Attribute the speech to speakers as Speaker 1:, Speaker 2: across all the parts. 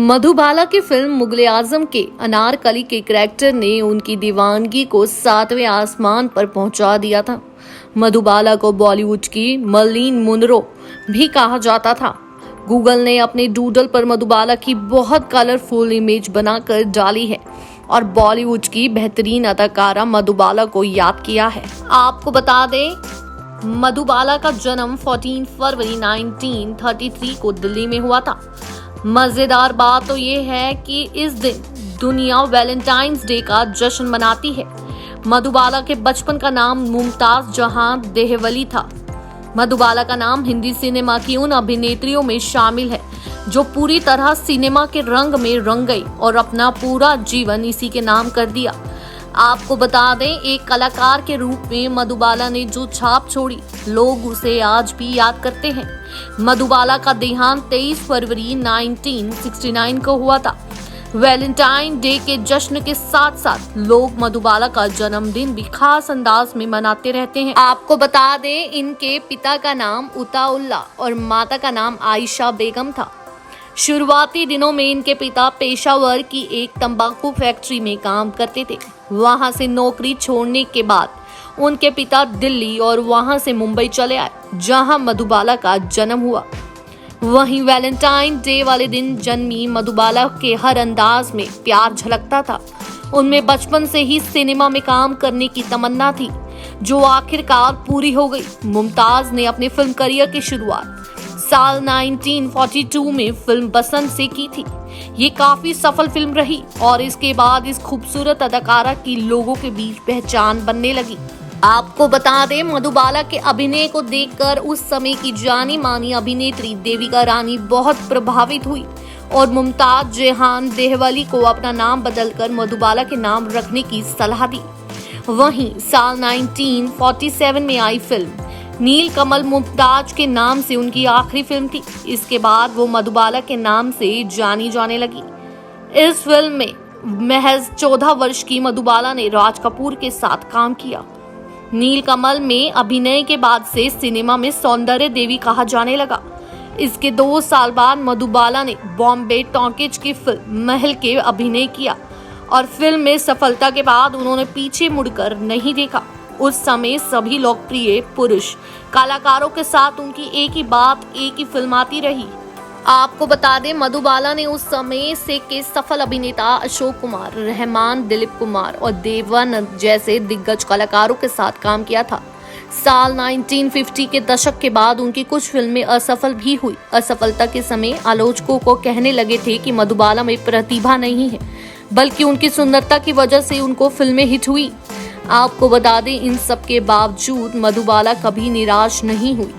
Speaker 1: मधुबाला की फिल्म मुगले आजम के अनारकली के कैरेक्टर ने उनकी दीवानगी को 7वें आसमान पर पहुंचा दिया था। मधुबाला को बॉलीवुड की मर्लिन मुनरो भी कहा जाता था। गूगल ने अपने डूडल पर मधुबाला की बहुत कलरफुल इमेज बनाकर डाली है और बॉलीवुड की बेहतरीन अदाकारा मधुबाला को याद किया है। आपको बता दें, मधुबाला का जन्म 14 फरवरी 1933 को दिल्ली में हुआ था। मजेदार बात तो ये है कि इस दिन दुनिया वैलेंटाइंस डे का जश्न मनाती है। मधुबाला के बचपन का नाम मुमताज जहां देहवली था। मधुबाला का नाम हिंदी सिनेमा की उन अभिनेत्रियों में शामिल है जो पूरी तरह सिनेमा के रंग में रंग गई और अपना पूरा जीवन इसी के नाम कर दिया। आपको बता दें, एक कलाकार के रूप में मधुबाला ने जो छाप छोड़ी, लोग उसे आज भी याद करते हैं। मधुबाला का देहांत 23 फरवरी 1969 को हुआ था। वैलेंटाइन डे के जश्न के साथ साथ लोग मधुबाला का जन्मदिन भी खास अंदाज में मनाते रहते हैं। आपको बता दें, इनके पिता का नाम उताउल्ला और माता का नाम आयशा बेगम था। शुरुआती दिनों में इनके पिता पेशावर की एक तंबाकू फैक्ट्री में काम करते थे। वहां से नौकरी छोड़ने के बाद उनके पिता दिल्ली और वहां से मुंबई चले आए, जहां मधुबाला का जन्म हुआ। वहीं वैलेंटाइन डे वाले दिन जन्मी मधुबाला के हर अंदाज में प्यार झलकता था। उनमें बचपन से ही सिनेमा में काम करने की तमन्ना थी, जो आखिरकार पूरी हो गई। मुमताज ने अपने फिल्म करियर की शुरुआत साल 1942 में फिल्म बसंत से की थी। ये काफी सफल फिल्म रही और इसके बाद इस खूबसूरत अदाकारा की लोगों के बीच पहचान बनने लगी। आपको बता दें, मधुबाला के अभिनय को देखकर उस समय की जानी मानी अभिनेत्री देविका रानी बहुत प्रभावित हुई और मुमताज जहां देहवली को अपना नाम बदलकर मधुबाला के नाम रखने की सलाह दी। वहीं साल 1947 में आई फिल्म नील कमल मुमताज के नाम से उनकी आखिरी फिल्म थी। इसके बाद वो मधुबाला के नाम से जानी जाने लगी। इस फिल्म में महज 14 वर्ष की मधुबाला ने राज कपूर के साथ काम किया। नील कमल में अभिनय के बाद से सिनेमा में सौंदर्य देवी कहा जाने लगा। इसके 2 साल बाद मधुबाला ने बॉम्बे टॉकीज की फिल्म महल के अभिनय किया और फिल्म में सफलता के बाद उन्होंने पीछे मुड़कर नहीं देखा। उस समय सभी लोकप्रिय पुरुष कलाकारों के साथ उनकी एक ही बात, एक ही फिल्म आती रही। आपको बता दें, मधुबाला ने उस समय से के सफल अभिनेता अशोक कुमार, रहमान, दिलीप कुमार और देवानंद जैसे दिग्गज कलाकारों के साथ काम किया था। साल 1950 के दशक के बाद उनकी कुछ फिल्में असफल भी हुई। असफलता के समय आलोचकों को कहने लगे थे कि मधुबाला में प्रतिभा नहीं है, बल्कि उनकी सुंदरता की वजह से उनको फिल्में हिट हुई। आपको बता दें, इन सब के बावजूद मधुबाला कभी निराश नहीं हुई।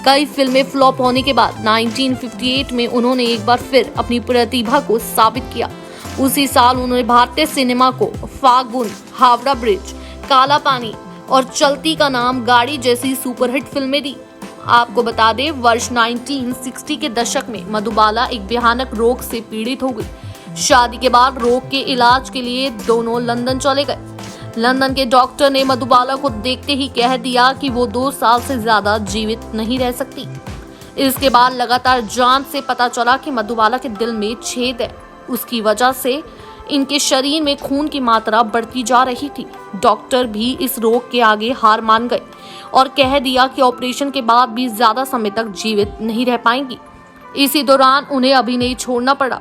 Speaker 1: कई फिल्में फ्लॉप होने के बाद 1958 में उन्होंने एक बार फिर अपनी प्रतिभा को साबित किया। उसी साल उन्होंने भारतीय सिनेमा को फागुन, हावड़ा ब्रिज, काला पानी और चलती का नाम गाड़ी जैसी सुपरहिट फिल्में दी। आपको बता दें, वर्ष 1960 के दशक में मधुबाला एक भयानक रोग से पीड़ित हो गई। शादी के बाद रोग के इलाज के लिए दोनों लंदन चले गए। लंदन के डॉक्टर ने मधुबाला को देखते ही कह दिया कि वो 2 साल से ज्यादा जीवित नहीं रह सकती। इसके बाद लगातार जांच से पता चला कि मधुबाला के दिल में छेद है। उसकी वजह से इनके शरीर में खून की मात्रा बढ़ती जा रही थी। डॉक्टर भी इस रोग के आगे हार मान गए और कह दिया कि ऑपरेशन के बाद भी ज्यादा समय तक जीवित नहीं रह पाएंगी। इसी दौरान उन्हें अभिनय छोड़ना पड़ा।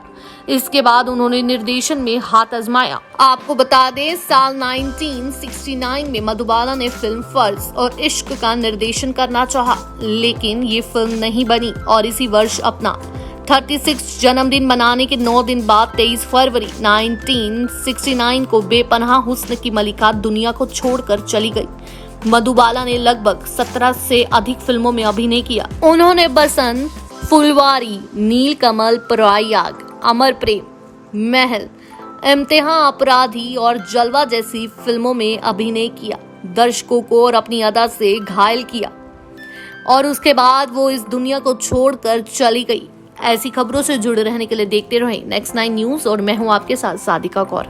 Speaker 1: इसके बाद उन्होंने निर्देशन में हाथ आजमाया। आपको बता दें, साल 1969 में मधुबाला ने फिल्म फर्ज और इश्क का निर्देशन करना चाहा, लेकिन ये फिल्म नहीं बनी और इसी वर्ष अपना 36 जन्मदिन मनाने के 9 दिन बाद 23 फरवरी 1969 को बेपनाह हुस्न की मलिका दुनिया को छोड़कर चली गई। मधुबाला ने लगभग 17 से अधिक फिल्मों में अभिनय किया। उन्होंने बसंत, फुलवारी, नील कमल, प्रयाग, अमर प्रेम, महल, इम्तिहान, अपराधी और जलवा जैसी फिल्मों में अभिनय किया। दर्शकों को और अपनी अदा से घायल किया और उसके बाद वो इस दुनिया को छोड़कर चली गई। ऐसी खबरों से जुड़े रहने के लिए देखते रहें नेक्स्ट 9 न्यूज़ और मैं हूं आपके साथ सादिका कौर।